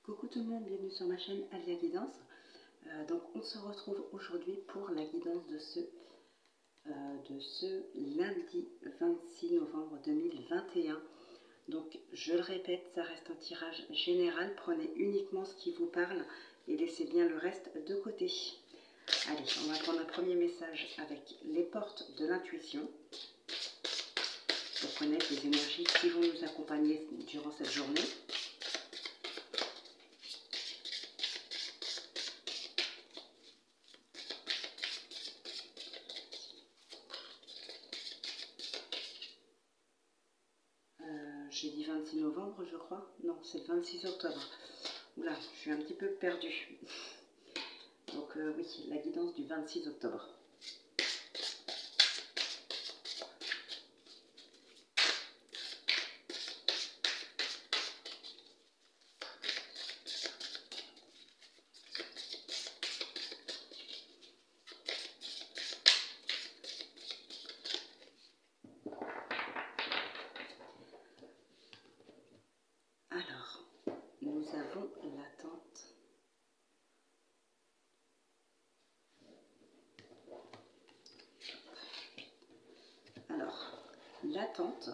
Coucou tout le monde, bienvenue sur ma chaîne Alia Guidance. Donc on se retrouve aujourd'hui pour la guidance de ce lundi 26 novembre 2021. Donc je le répète, ça reste un tirage général, prenez uniquement ce qui vous parle et laissez bien le reste de côté. Allez, on va prendre un premier message avec les portes de l'intuition pour connaître les énergies qui vont nous accompagner durant cette journée. J'ai dit 26 novembre, je crois. Non, c'est le 26 octobre. Oula, je suis un petit peu perdue. Donc oui, la guidance du 26 octobre. Alors, nous avons l'attente. Alors, l'attente,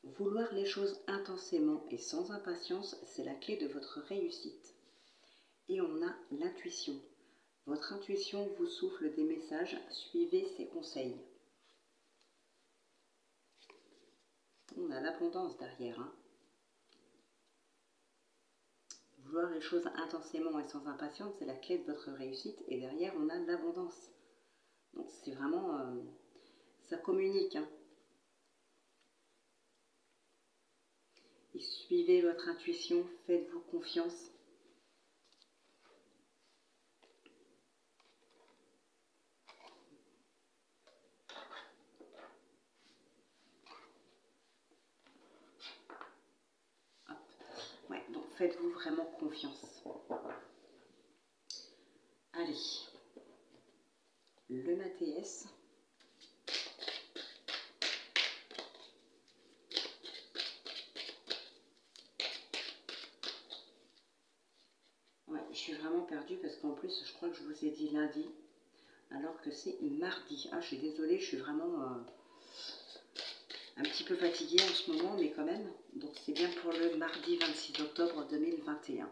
vouloir les choses intensément et sans impatience, c'est la clé de votre réussite. Et on a l'intuition. Votre intuition vous souffle des messages, suivez ses conseils. On a l'abondance derrière, hein. Vouloir les choses intensément et sans impatience, c'est la clé de votre réussite. Et derrière, on a l'abondance. Donc c'est vraiment... ça communique, hein. Et suivez votre intuition, faites-vous confiance. Hop. Ouais, donc faites-vous vraiment confiance. Allez, le Mathéès. Ouais, je suis vraiment perdue parce qu'en plus, je crois que je vous ai dit lundi, alors que c'est mardi. Ah, je suis désolée, je suis vraiment un petit peu fatiguée en ce moment, mais quand même. Donc c'est bien pour le mardi 26 octobre 2021.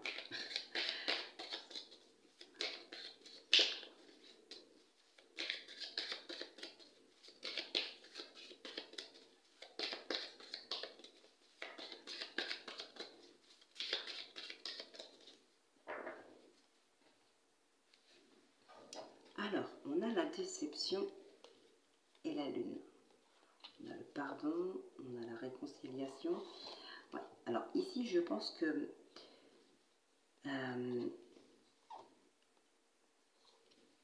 Alors, on a la déception et la lune. On a le pardon, on a la réconciliation. Ouais. Alors ici, je pense que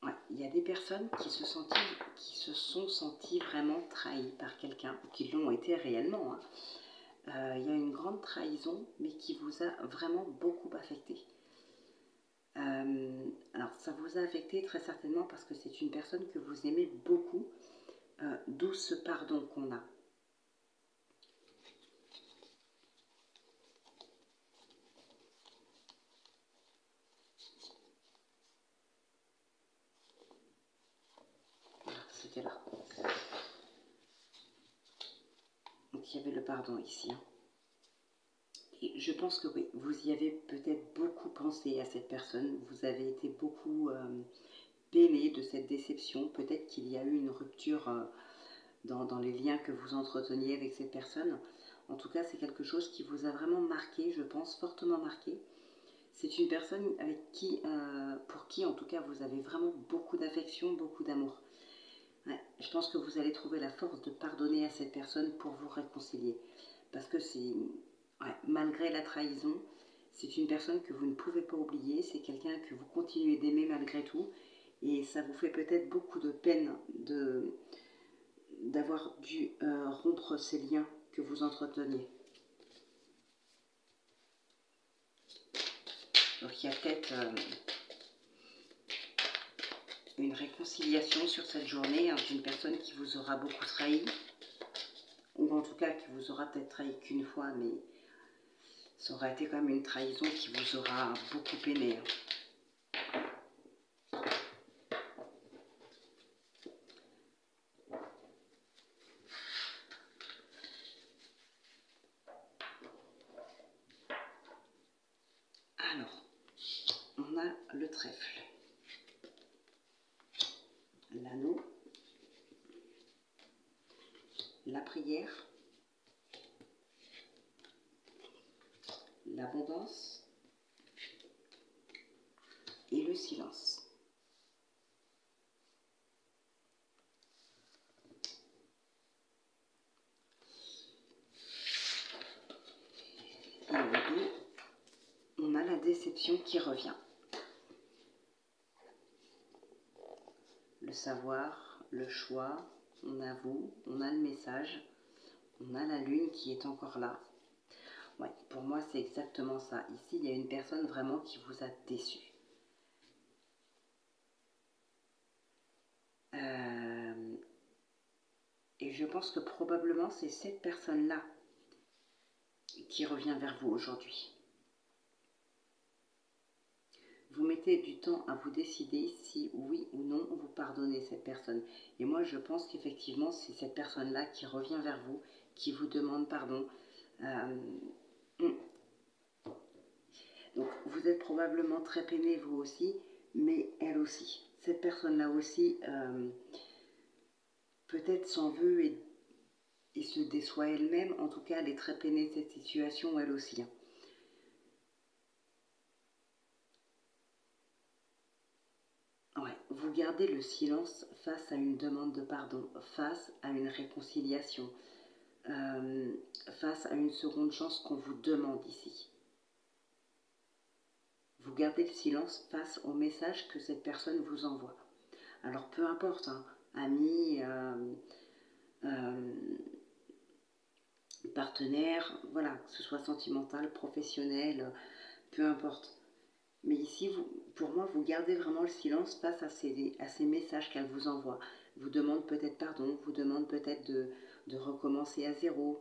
ouais, il y a des personnes qui se sont senties vraiment trahies par quelqu'un, ou qui l'ont été réellement, hein. Il y a une grande trahison, mais qui vous a vraiment beaucoup affecté. Alors, ça vous a affecté très certainement parce que c'est une personne que vous aimez beaucoup, d'où ce pardon qu'on a. C'était là. Donc, il y avait le pardon ici, hein. Et je pense que oui, vous y avez peut-être beaucoup pensé à cette personne, vous avez été beaucoup peiné de cette déception, peut-être qu'il y a eu une rupture dans les liens que vous entreteniez avec cette personne. En tout cas, c'est quelque chose qui vous a vraiment marqué, je pense, fortement marqué. C'est une personne avec qui, pour qui en tout cas vous avez vraiment beaucoup d'affection, beaucoup d'amour. Ouais, je pense que vous allez trouver la force de pardonner à cette personne pour vous réconcilier. Parce que c'est... Ouais, malgré la trahison, c'est une personne que vous ne pouvez pas oublier, c'est quelqu'un que vous continuez d'aimer malgré tout, et ça vous fait peut-être beaucoup de peine d'avoir dû rompre ces liens que vous entreteniez. Donc il y a peut-être une réconciliation sur cette journée, hein, d'une personne qui vous aura beaucoup trahi, ou en tout cas qui vous aura peut-être trahi qu'une fois, mais Ça aura été comme une trahison qui vous aura beaucoup peiné. Alors, on a le trèfle, l'anneau, la prière, l'abondance et le silence. Et au dos, on a la déception qui revient. Le savoir, le choix, on a vous, on a le message, on a la lune qui est encore là. Ouais, pour moi, c'est exactement ça. Ici, il y a une personne vraiment qui vous a déçu. Et je pense que probablement, c'est cette personne-là qui revient vers vous aujourd'hui. Vous mettez du temps à vous décider si oui ou non vous pardonnez cette personne. Et moi, je pense qu'effectivement, c'est cette personne-là qui revient vers vous, qui vous demande pardon. Donc, vous êtes probablement très peiné, vous aussi, mais elle aussi. Cette personne-là aussi, peut-être s'en veut et se déçoit elle-même. En tout cas, elle est très peinée de cette situation, elle aussi. Ouais, vous gardez le silence face à une demande de pardon, face à une réconciliation, face à une seconde chance qu'on vous demande ici. Vous gardez le silence face au message que cette personne vous envoie. Alors peu importe, hein, amis, partenaire, voilà, que ce soit sentimental, professionnel, peu importe. Mais ici, pour moi, vous gardez vraiment le silence face à ces messages qu'elle vous envoie. Vous demande peut-être pardon, vous demande peut-être de recommencer à zéro,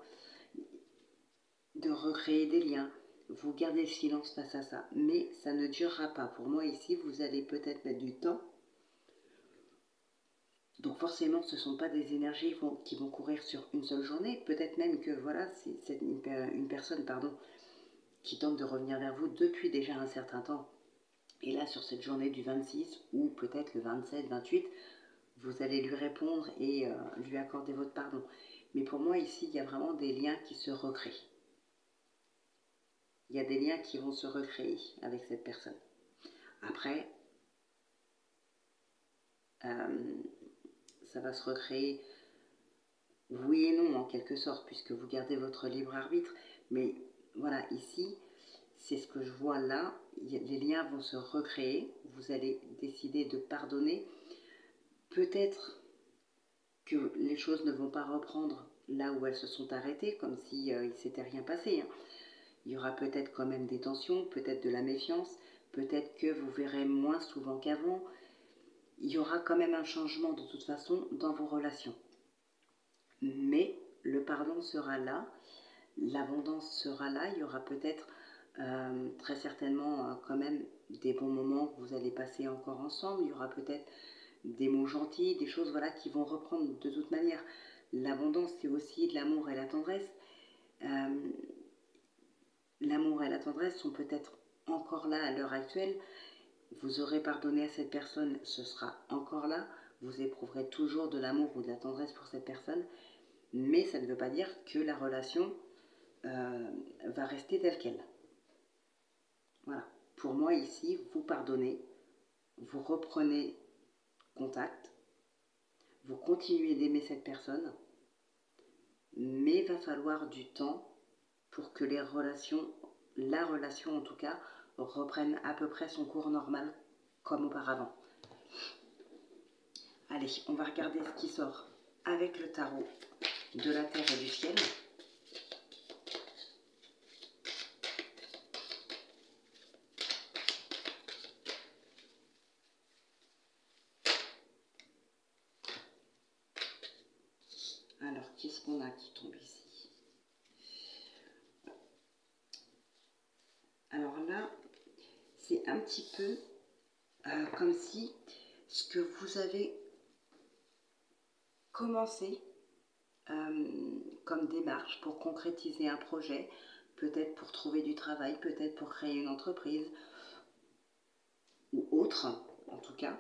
de recréer des liens. Vous gardez le silence face à ça, mais ça ne durera pas. Pour moi, ici, vous allez peut-être mettre du temps. Donc forcément, ce ne sont pas des énergies qui vont courir sur une seule journée. Peut-être même que voilà, c'est une personne qui tente de revenir vers vous depuis déjà un certain temps. Et là, sur cette journée du 26 ou peut-être le 27, 28, vous allez lui répondre et lui accorder votre pardon. Mais pour moi, ici, il y a vraiment des liens qui se recréent. Il y a des liens qui vont se recréer avec cette personne. Après, ça va se recréer, oui et non, en quelque sorte, puisque vous gardez votre libre arbitre. Mais voilà, ici, c'est ce que je vois là. Les liens vont se recréer. Vous allez décider de pardonner. Peut-être que les choses ne vont pas reprendre là où elles se sont arrêtées, comme si il ne s'était rien passé. Hein. Il y aura peut-être quand même des tensions, peut-être de la méfiance, peut-être que vous verrez moins souvent qu'avant. Il y aura quand même un changement de toute façon dans vos relations. Mais le pardon sera là, l'abondance sera là, il y aura peut-être très certainement quand même des bons moments que vous allez passer encore ensemble, il y aura peut-être des mots gentils, des choses voilà, qui vont reprendre de toute manière. L'abondance, c'est aussi de l'amour et la tendresse. L'amour et la tendresse sont peut-être encore là à l'heure actuelle. Vous aurez pardonné à cette personne, ce sera encore là. Vous éprouverez toujours de l'amour ou de la tendresse pour cette personne. Mais ça ne veut pas dire que la relation va rester telle qu'elle. Voilà. Pour moi, ici, vous pardonnez, vous reprenez contact, vous continuez d'aimer cette personne, mais il va falloir du temps pour que la relation en tout cas, reprenne à peu près son cours normal comme auparavant. Allez, on va regarder ce qui sort avec le tarot de la terre et du ciel. Alors, qu'est-ce qu'on a qui tombe ici? c'est un petit peu comme si ce que vous avez commencé comme démarche pour concrétiser un projet, peut-être pour trouver du travail, peut-être pour créer une entreprise, ou autre, en tout cas,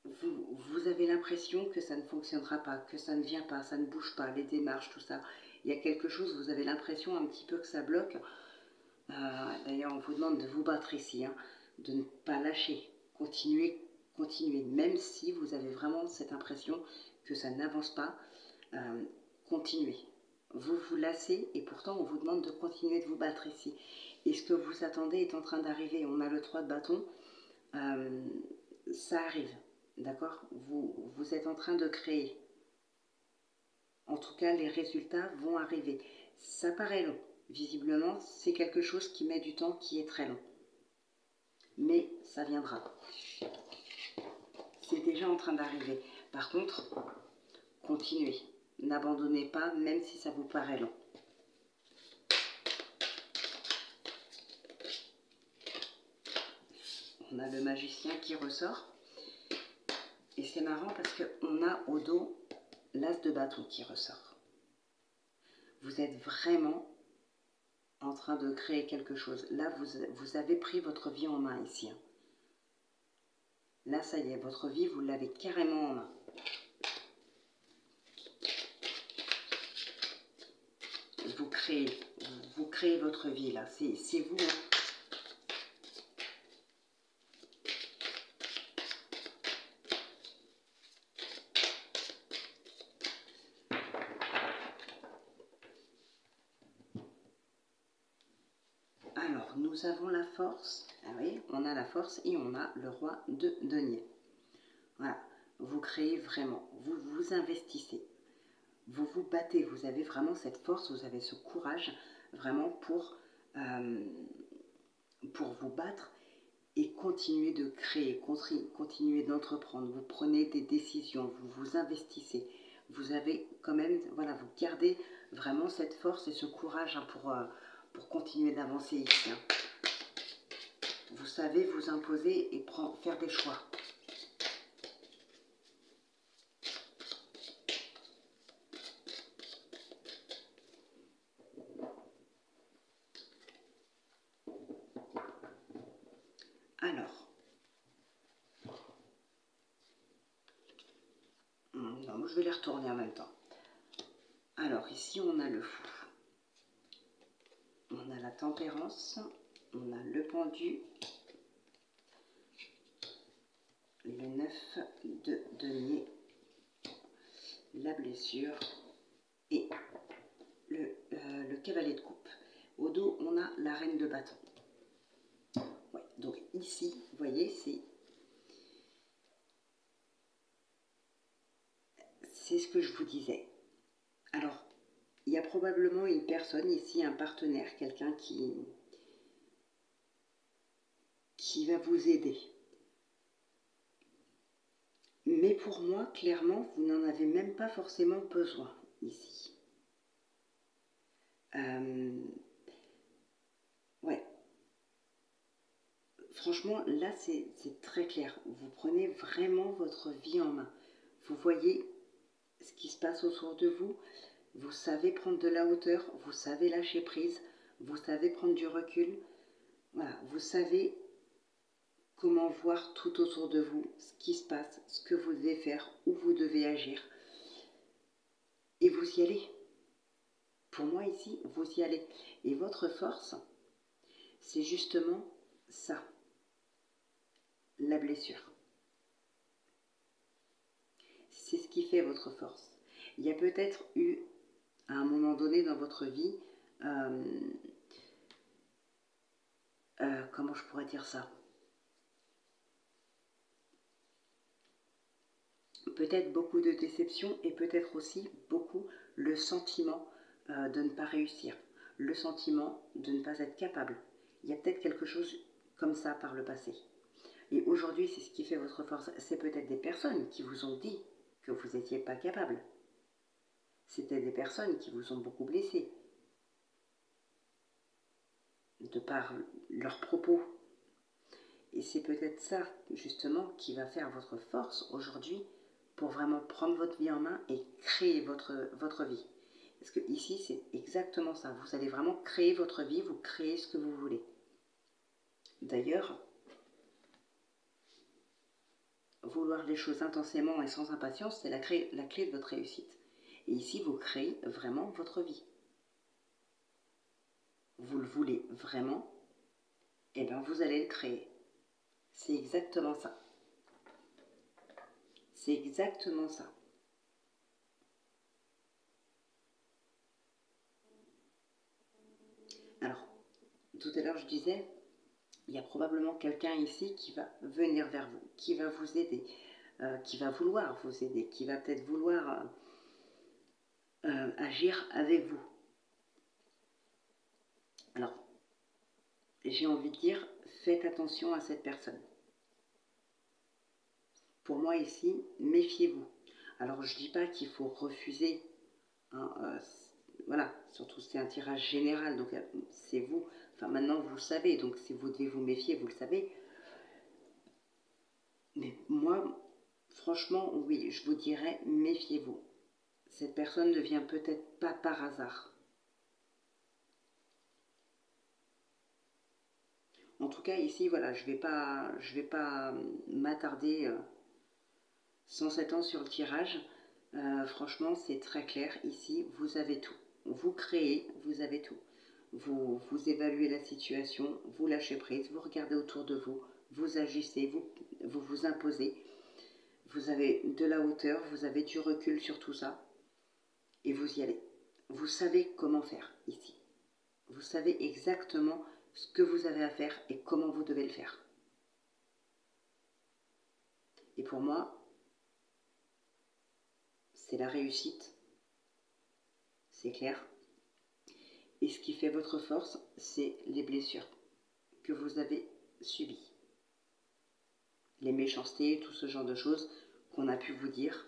vous avez l'impression que ça ne fonctionnera pas, que ça ne vient pas, ça ne bouge pas, les démarches, tout ça. Il y a quelque chose, vous avez l'impression un petit peu que ça bloque. D'ailleurs, on vous demande de vous battre ici, hein, de ne pas lâcher, continuez, continuez, même si vous avez vraiment cette impression que ça n'avance pas, continuez. Vous vous lassez et pourtant on vous demande de continuer de vous battre ici. Et ce que vous attendez est en train d'arriver. On a le 3 de bâton, ça arrive, d'accord, vous êtes en train de créer. En tout cas, les résultats vont arriver. Ça paraît long. Visiblement, c'est quelque chose qui met du temps, qui est très long. Mais ça viendra. C'est déjà en train d'arriver. Par contre, continuez. N'abandonnez pas, même si ça vous paraît long. On a le magicien qui ressort. Et c'est marrant parce qu'on a au dos l'as de bâton qui ressort. Vous êtes vraiment en train de créer quelque chose. Là, vous avez pris votre vie en main ici. Là, ça y est, votre vie, vous l'avez carrément en main. Vous créez votre vie là. C'est vous. Hein. Alors, nous avons la force. Ah oui, on a la force et on a le roi de denier. Voilà, vous créez vraiment, vous vous investissez, vous vous battez, vous avez vraiment cette force, vous avez ce courage vraiment pour vous battre et continuer de créer, continuer d'entreprendre. Vous prenez des décisions, vous vous investissez. Vous avez quand même, voilà, vous gardez vraiment cette force et ce courage hein, pour continuer d'avancer ici. Hein. Vous savez vous imposer et faire des choix. Alors, non, je vais les retourner en même temps. Alors, ici, on a le fou. On a la tempérance. On a le pendu. Le 9 de denier. La blessure. Et le cavalier de coupe. Au dos, on a la reine de bâton. Ouais, donc ici, vous voyez, c'est ce que je vous disais. Alors, il y a probablement une personne ici, un partenaire, quelqu'un qui va vous aider. Mais pour moi, clairement, vous n'en avez même pas forcément besoin ici. Ouais. Franchement, là, c'est très clair. Vous prenez vraiment votre vie en main. Vous voyez ce qui se passe autour de vous. Vous savez prendre de la hauteur. Vous savez lâcher prise. Vous savez prendre du recul. Voilà. Vous savez comment voir tout autour de vous, ce qui se passe, ce que vous devez faire, où vous devez agir. Et vous y allez. Pour moi ici, vous y allez. Et votre force, c'est justement ça, la blessure. C'est ce qui fait votre force. Il y a peut-être eu, à un moment donné dans votre vie, comment je pourrais dire ça ? Peut-être beaucoup de déception et peut-être aussi beaucoup le sentiment de ne pas réussir, le sentiment de ne pas être capable. Il y a peut-être quelque chose comme ça par le passé. Et aujourd'hui, c'est ce qui fait votre force. C'est peut-être des personnes qui vous ont dit que vous n'étiez pas capable. C'était des personnes qui vous ont beaucoup blessé. de par leurs propos. Et c'est peut-être ça, justement, qui va faire votre force aujourd'hui pour vraiment prendre votre vie en main et créer votre vie. Parce que ici, c'est exactement ça. Vous allez vraiment créer votre vie, vous créez ce que vous voulez. D'ailleurs, vouloir les choses intensément et sans impatience, c'est la clé de votre réussite. Et ici, vous créez vraiment votre vie. Vous le voulez vraiment, et bien vous allez le créer. C'est exactement ça. C'est exactement ça. Alors, tout à l'heure je disais, il y a probablement quelqu'un ici qui va venir vers vous, qui va vous aider, qui va vouloir vous aider, qui va peut-être vouloir agir avec vous. Alors, j'ai envie de dire, faites attention à cette personne. Pour moi ici, méfiez-vous. Alors, je ne dis pas qu'il faut refuser, hein, voilà, surtout c'est un tirage général, donc c'est vous, enfin maintenant vous le savez, donc si vous devez vous méfier, vous le savez. Mais moi, franchement, oui, je vous dirais, méfiez-vous. Cette personne ne vient peut-être pas par hasard. En tout cas, ici, voilà, je vais pas m'attarder 107 ans sur le tirage. Franchement, c'est très clair. Ici, vous avez tout. Vous créez, vous avez tout. Vous évaluez la situation, vous lâchez prise, vous regardez autour de vous, vous agissez, vous imposez. Vous avez de la hauteur, vous avez du recul sur tout ça. Et vous y allez. Vous savez comment faire ici. Vous savez exactement ce que vous avez à faire et comment vous devez le faire. Et pour moi, c'est la réussite, c'est clair. Et ce qui fait votre force, c'est les blessures que vous avez subies. Les méchancetés, tout ce genre de choses qu'on a pu vous dire,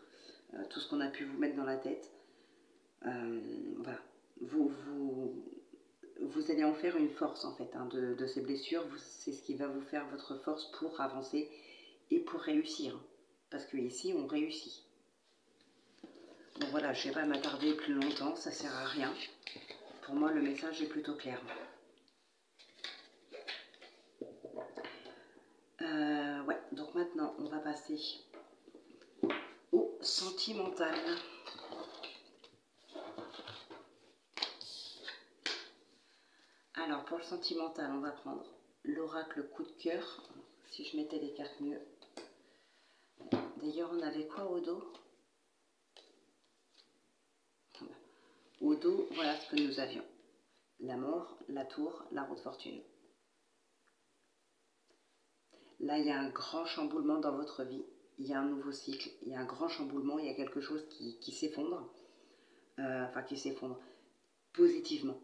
tout ce qu'on a pu vous mettre dans la tête. Voilà. Vous allez en faire une force en fait, hein, de ces blessures. C'est ce qui va vous faire votre force pour avancer et pour réussir. Parce que ici, on réussit. Donc voilà, je ne vais pas m'attarder plus longtemps, ça ne sert à rien. Pour moi, le message est plutôt clair. Ouais, donc maintenant, on va passer au sentimental. Alors, pour le sentimental, on va prendre l'oracle coup de cœur. Si je mettais les cartes mieux. D'ailleurs, on avait quoi au dos? Au dos, voilà ce que nous avions. La mort, la tour, la roue de fortune. Là, il y a un grand chamboulement dans votre vie. Il y a un nouveau cycle, il y a un grand chamboulement, il y a quelque chose qui s'effondre. Enfin, qui s'effondre positivement.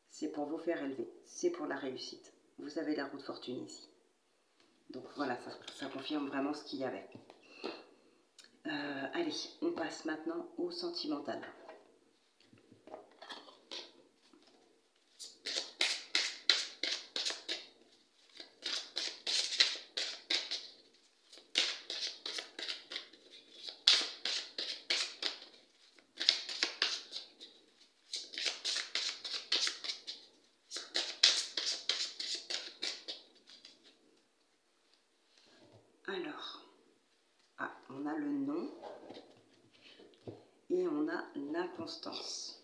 C'est pour vous faire élever, c'est pour la réussite. Vous avez la roue de fortune ici. Donc voilà, ça confirme vraiment ce qu'il y avait. Allez, on passe maintenant au sentimental. Alors, on a le non et on a l'inconstance.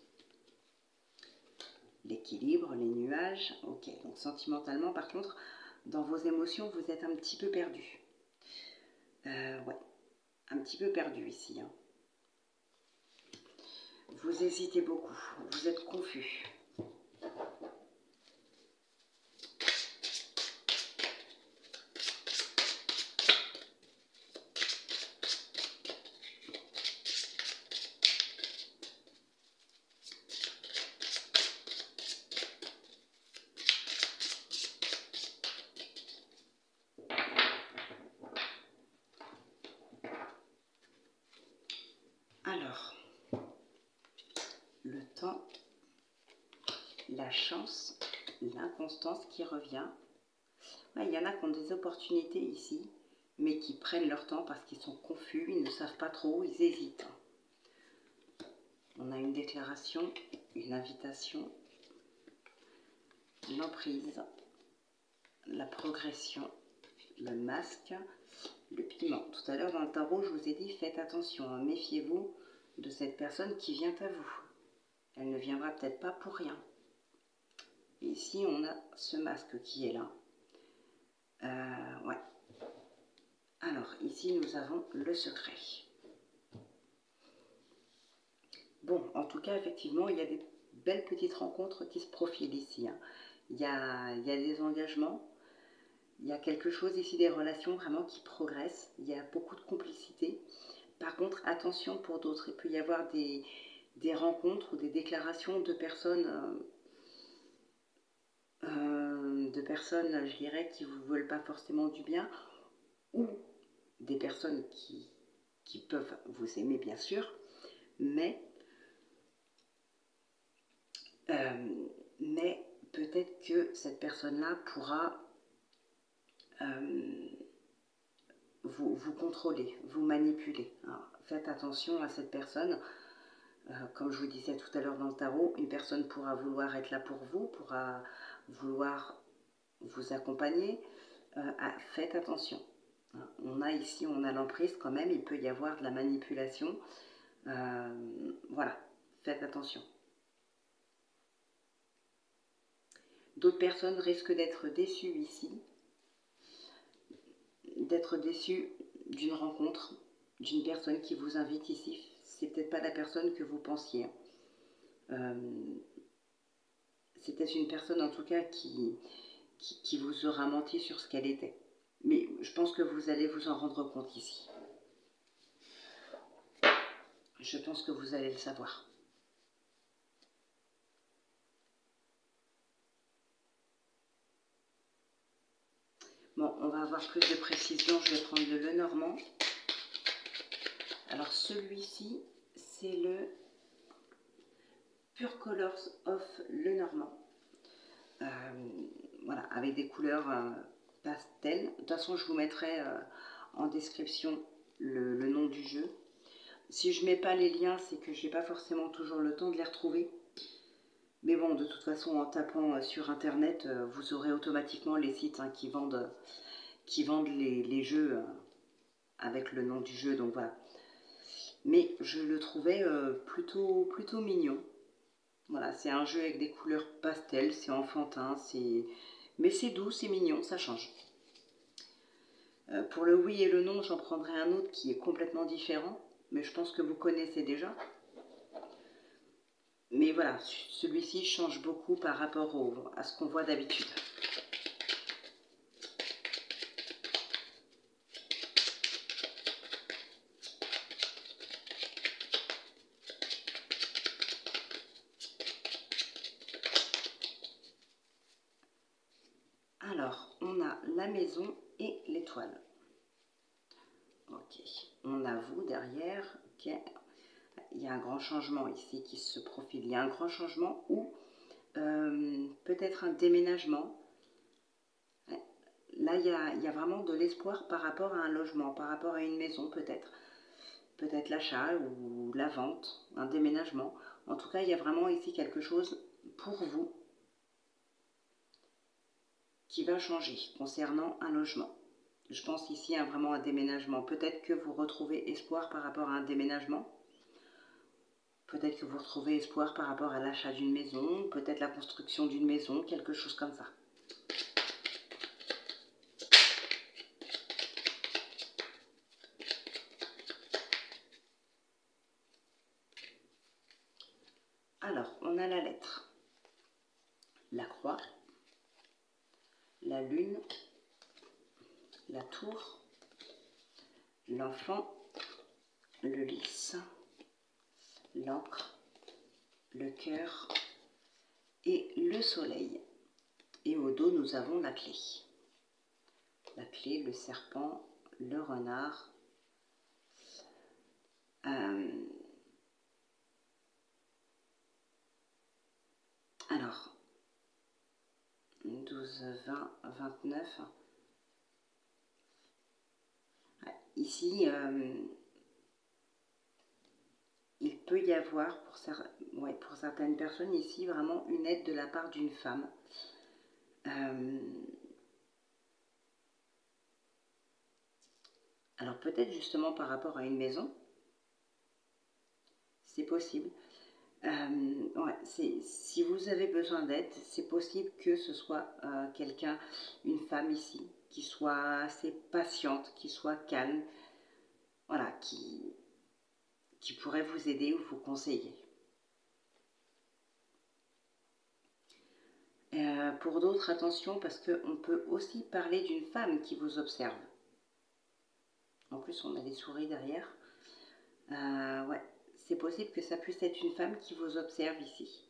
L'équilibre, les nuages, ok. Donc sentimentalement, par contre, dans vos émotions, vous êtes un petit peu perdu. Ouais, un petit peu perdu ici. Hein. Vous hésitez beaucoup, vous êtes confus. Alors, le temps, la chance l'inconstance qui revient. Ouais, il y en a qui ont des opportunités ici, mais qui prennent leur temps parce qu'ils sont confus, ils ne savent pas trop, ils hésitent. On a une déclaration, une invitation, l'emprise, la progression, le masque, le piment. Tout à l'heure dans le tarot, je vous ai dit, faites attention, hein, méfiez-vous de cette personne qui vient à vous. Elle ne viendra peut-être pas pour rien. Et ici, on a ce masque qui est là. Ouais. Alors, ici, nous avons le secret. Bon, en tout cas, effectivement, il y a des belles petites rencontres qui se profilent ici. Hein. Il y a des engagements. Il y a quelque chose ici, des relations vraiment qui progressent. Il y a beaucoup de complicité. Par contre, attention pour d'autres. Il peut y avoir des rencontres ou des déclarations de personnes, je dirais, qui ne vous veulent pas forcément du bien, ou des personnes qui peuvent vous aimer, bien sûr, mais peut-être que cette personne-là pourra vous contrôler, vous manipuler. Alors, faites attention à cette personne. Comme je vous disais tout à l'heure dans le tarot, une personne pourra vouloir être là pour vous, pourra vouloir vous accompagner. Faites attention. On a ici, on a l'emprise quand même, il peut y avoir de la manipulation. Voilà, faites attention. D'autres personnes risquent d'être déçues ici, d'être déçues d'une rencontre, d'une personne qui vous invite ici. C'est peut-être pas la personne que vous pensiez. C'était une personne en tout cas qui vous aura menti sur ce qu'elle était. Mais je pense que vous allez vous en rendre compte ici. Je pense que vous allez le savoir. Bon, on va avoir plus de précision. Je vais prendre le Lenormand. Alors celui-ci, c'est le Pure Colors of Lenormand. Voilà, avec des couleurs pastel. De toute façon, je vous mettrai en description le nom du jeu. Si je ne mets pas les liens, c'est que je n'ai pas forcément toujours le temps de les retrouver. Mais bon, de toute façon, en tapant sur Internet, vous aurez automatiquement les sites hein, qui vendent les jeux avec le nom du jeu. Donc voilà. Mais je le trouvais plutôt mignon. Voilà, c'est un jeu avec des couleurs pastel, c'est enfantin, mais c'est doux, c'est mignon, ça change. Pour le oui et le non, j'en prendrai un autre qui est complètement différent, mais je pense que vous connaissez déjà. Mais voilà, celui-ci change beaucoup par rapport à ce qu'on voit d'habitude. Alors, on a la maison et l'étoile. Ok, on a vous derrière. Ok, il y a un grand changement ici qui se profile. Il y a un grand changement ou peut-être un déménagement. Là, il y a vraiment de l'espoir par rapport à un logement, par rapport à une maison peut-être. Peut-être l'achat ou la vente, un déménagement. En tout cas, il y a vraiment ici quelque chose pour vous qui va changer concernant un logement. Je pense ici à vraiment un déménagement. Peut-être que vous retrouvez espoir par rapport à un déménagement. Peut-être que vous retrouvez espoir par rapport à l'achat d'une maison, peut-être la construction d'une maison, quelque chose comme ça. Alors, on a la lettre, la croix, la lune, la tour, l'enfant, le lys, l'encre, le cœur et le soleil. Et au dos, nous avons la clé. La clé, le serpent, le renard. Alors, 12, 20, 29. Ici, il peut y avoir pour certaines personnes ici vraiment une aide de la part d'une femme. Alors peut-être justement par rapport à une maison, c'est possible. Si vous avez besoin d'aide, c'est possible que ce soit quelqu'un, une femme ici, qui soit assez patiente, qui soit calme, voilà, qui pourrait vous aider ou vous conseiller. Pour d'autres, attention, parce qu'on peut aussi parler d'une femme qui vous observe. En plus, on a des souris derrière. Ouais, c'est possible que ça puisse être une femme qui vous observe ici.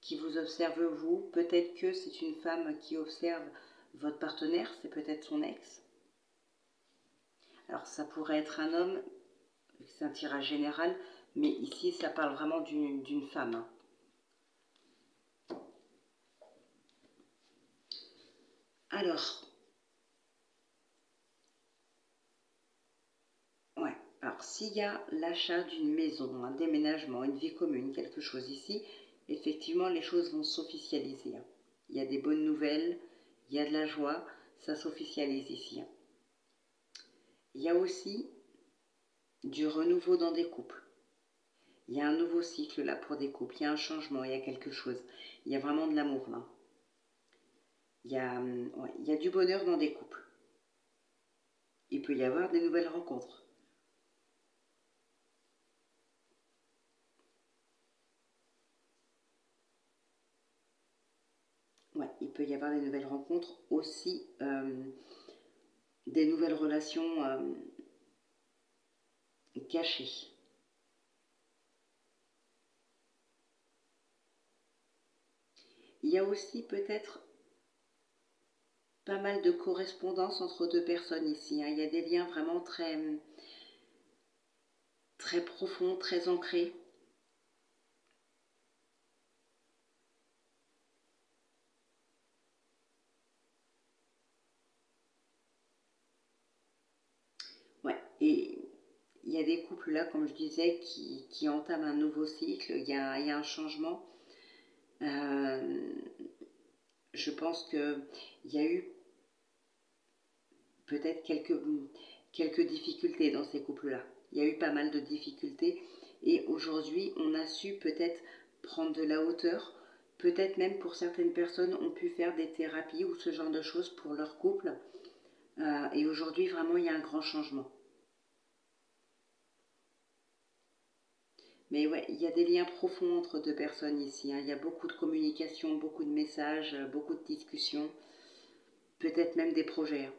Qui vous observe vous. Peut-être que c'est une femme qui observe votre partenaire, c'est peut-être son ex. Alors, ça pourrait être un homme, c'est un tirage général, mais ici, ça parle vraiment d'une femme. Hein. Alors, s'il y a l'achat d'une maison, un déménagement, une vie commune, quelque chose ici, effectivement, les choses vont s'officialiser. Hein. Il y a des bonnes nouvelles, il y a de la joie, ça s'officialise ici. Hein. Il y a aussi du renouveau dans des couples. Il y a un nouveau cycle là pour des couples, il y a un changement, il y a quelque chose. Il y a vraiment de l'amour là. Il y a du bonheur dans des couples. Il peut y avoir des nouvelles rencontres. Ouais, il peut y avoir des nouvelles rencontres, aussi des nouvelles relations cachées. Il y a aussi peut-être pas mal de correspondance entre deux personnes ici. Hein. Il y a des liens vraiment très, très profonds, très ancrés. Ouais, et il y a des couples là, comme je disais, qui entament un nouveau cycle. Il y a un changement. Je pense qu'il y a eu peut-être quelques difficultés dans ces couples-là. Il y a eu pas mal de difficultés et aujourd'hui, on a su peut-être prendre de la hauteur. Peut-être même pour certaines personnes, ont pu faire des thérapies ou ce genre de choses pour leur couple. Et aujourd'hui, vraiment, il y a un grand changement. Mais ouais, il y a des liens profonds entre deux personnes ici. Hein. Il y a beaucoup de communication, beaucoup de messages, beaucoup de discussions. Peut-être même des projets. Hein.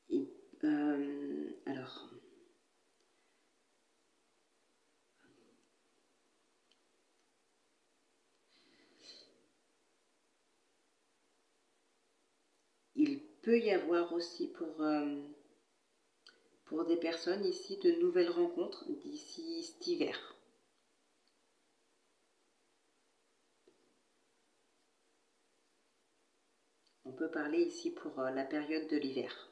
Et, alors, il peut y avoir aussi pour des personnes ici de nouvelles rencontres d'ici cet hiver. On peut parler ici pour la période de l'hiver.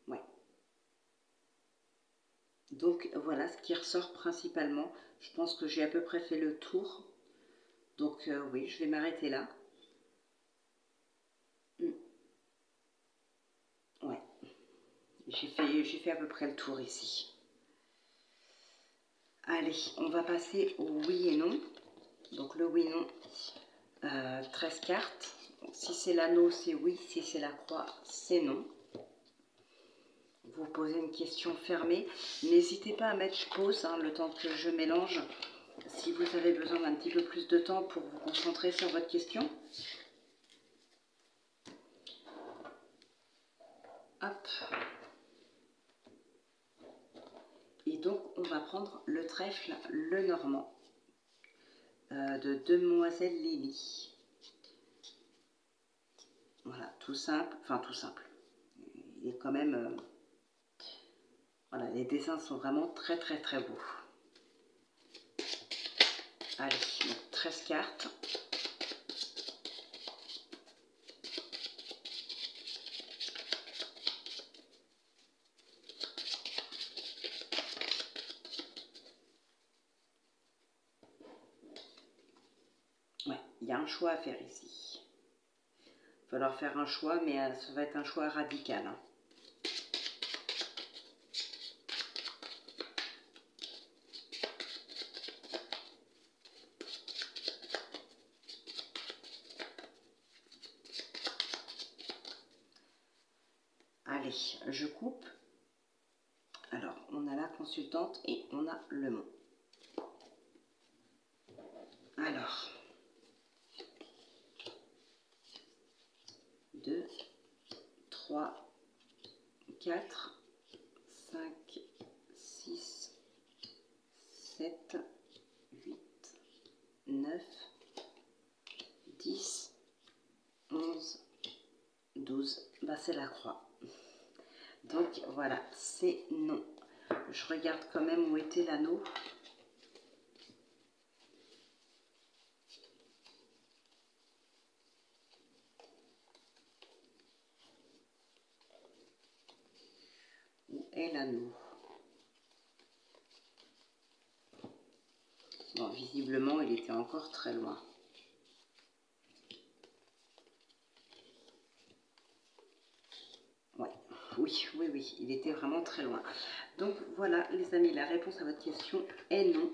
Ouais. Donc voilà ce qui ressort principalement. Je pense que j'ai à peu près fait le tour. Donc oui, je vais m'arrêter là. Ouais, j'ai fait à peu près le tour ici. Allez, on va passer au oui et non. Donc le oui-non, 13 cartes. Donc, si c'est l'anneau, c'est oui. Si c'est la croix, c'est non. Vous posez une question fermée. N'hésitez pas à mettre pause hein, le temps que je mélange. Si vous avez besoin d'un petit peu plus de temps pour vous concentrer sur votre question. Hop. Et donc, on va prendre le trèfle, le normand. de Demoiselle Lily. Voilà, tout simple, enfin tout simple. Il est quand même... voilà, les dessins sont vraiment très beaux. Allez, donc 13 cartes. Ouais, il y a un choix à faire ici. Il va falloir faire un choix, mais ça va être un choix radical. Hein. Allez, je coupe. Alors, on a la consultante et on a le mot. Alors, 2, 3, 4, 5, 6, 7, 8, 9, 10, 11, 12. Bah, c'est la croix. Donc, voilà, c'est non. Je regarde quand même où était l'anneau. Où est l'anneau? Bon, visiblement, il était encore très loin. Ouais. Oui, il était vraiment très loin. Donc voilà, les amis, la réponse à votre question est non.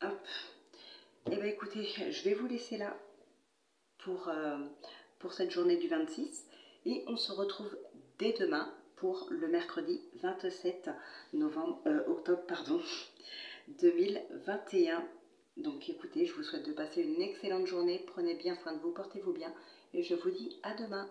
Hop. Eh bien écoutez, je vais vous laisser là pour cette journée du 26 et on se retrouve dès demain pour le mercredi 27 octobre 2021. Donc écoutez, je vous souhaite de passer une excellente journée, prenez bien soin de vous, portez-vous bien et je vous dis à demain.